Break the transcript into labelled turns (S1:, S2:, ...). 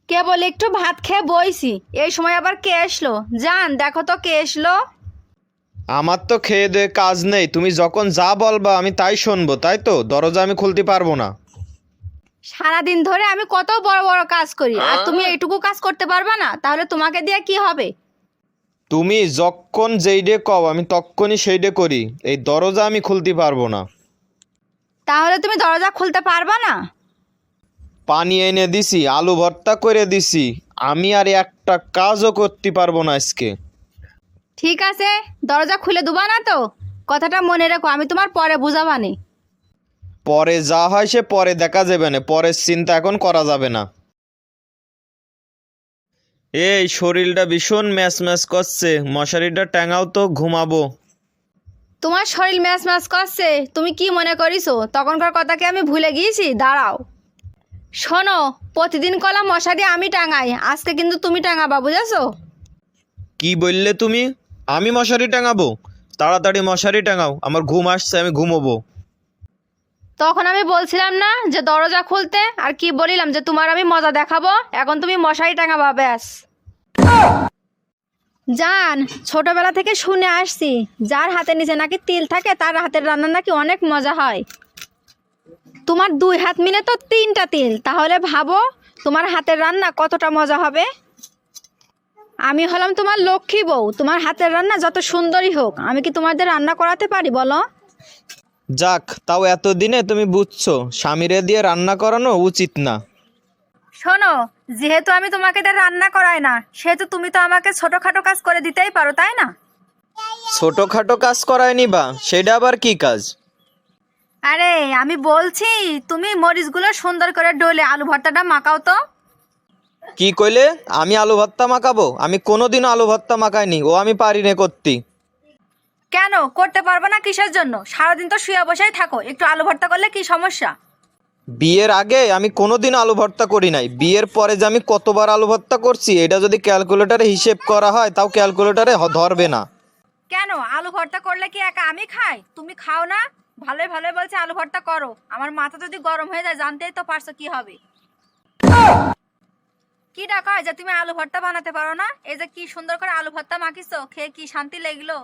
S1: কেবল একটু ভাত খেয়ে বইছি, এই সময় আবার কে আসলো? জান, দেখো তো কে আসলো।
S2: আমার তো খেয়ে দেয়ে কাজ নেই, তুমি যখন যা বলবা আমি তাই শুনবো, তাই তো? দরজা আমি খুলতে পারবো না।
S1: সারাদিন ধরে আমি কত বড় বড় কাজ করি, আর তুমি এইটুকু কাজ করতে পারবা না? তাহলে তোমাকে দিয়ে কি হবে?
S2: তুমি যখন যেইডে কও আমি তখনই সেইডে করি, এই দরজা আমি খুলতে পারবো না।
S1: তাহলে তুমি দরজা খুলতে পারবা না?
S2: পানি এনে দিছি, আলু ভর্তা করে দিছি, আমি আর একটা কাজও করতে পারবো না আজকে।
S1: ঠিক আছে, দরজা খুলে দুবা না তো? কথাটা মনে রেখো, আমি তোমার পরে বুঝাবানি।
S2: পরে যা হয় সে পরে দেখা যাবে না, পরের চিন্তা এখন করা যাবে না। এই শরীরটা ভীষণ ম্যাচ ম্যাচ করছে, মশারিটা টাঙাও তো, ঘুমাবো।
S1: তোমার শরীর ম্যাচ ম্যাচ করছে, তুমি কি মনে করিছো তখনকার কথাকে আমি ভুলে গিয়েছি? দাঁড়াও, শোনো, প্রতিদিন কলা মশারি আমি টাঙাই, আজকে কিন্তু তুমি টাঙাবা, বুঝেছো?
S2: কি বললে তুমি? আমি মশারি টাঙাবো? তাড়াতাড়ি মশারি টাঙাও, আমার ঘুম আসছে, আমি ঘুমোবো।
S1: তখন আমি বলছিলাম না যে দরজা খুলতে, আর কি বলিলাম যে তোমার আমি মজা দেখাবো? এখন তুমি মশারি টাঙাবা, ব্যাস। জান, ছোটবেলা থেকে শুনে আসছি, যার হাতের নিচে নাকি তিল থাকে তার হাতের রান্না নাকি অনেক মজা হয়। তোমার দুই হাত মিলে তো তিনটা তিল, তাহলে ভাবো তোমার হাতের রান্না কতটা মজা হবে। আমি হলাম তোমার লক্ষ্মী বউ, তোমার হাতের রান্না যত সুন্দরই হোক, আমি কি তোমাদের রান্না করাতে পারি বলো?
S2: যাক, তাও এতদিনে তুমি বুঝছো স্বামীরে দিয়ে রান্না করানো উচিত না।
S1: শোনো, যেহেতু আমি তোমাকে দিয়ে রান্না করাই না, সেহেতু তুমি তো আমাকে ছোটখাটো কাজ করে দিতেই পারো, তাই না?
S2: ছোটখাটো কাজ করায় নিবা? সেটা আবার কি কাজ?
S1: আরে আমি বলছি, তুমি মরিচগুলো সুন্দর করে ডলে আলু ভর্তাটা মাখাও তো।
S2: কি কইলে? আমি আলু ভর্তা মাখাবো? আমি কোনোদিনও আলু ভর্তা মাখাইনি, ও আমি পারি না করতে।
S1: কেন করতে পারবে না? কিসের জন্য? সারাদিন তো শুয়ে বসেই থাকো, একটু আলু ভর্তা করলে কি সমস্যা?
S2: বিয়ের আগে আমি কোনোদিন আলু ভর্তা করি নাই, বিয়ের পরে যে আমি কতবার আলু ভর্তা করছি এটা যদি ক্যালকুলেটরে হিসেব করা হয় তাও ক্যালকুলেটরে ধরবে না।
S1: কেন, আলু ভর্তা করলে কি একা আমি খাই? তুমি খাও না? ভালোই ভালোই বলছে আলু ভর্তা করো, আমার মাথা যদি গরম হয়ে যায় জানতেই তো পারছো কি হবে। কি ডাকা যে তুমি আলু ভর্তা বানাতে পারো না? এই যে কি সুন্দর করে আলু ভর্তা মাখিছো, খেয়ে কি শান্তি লাগলো।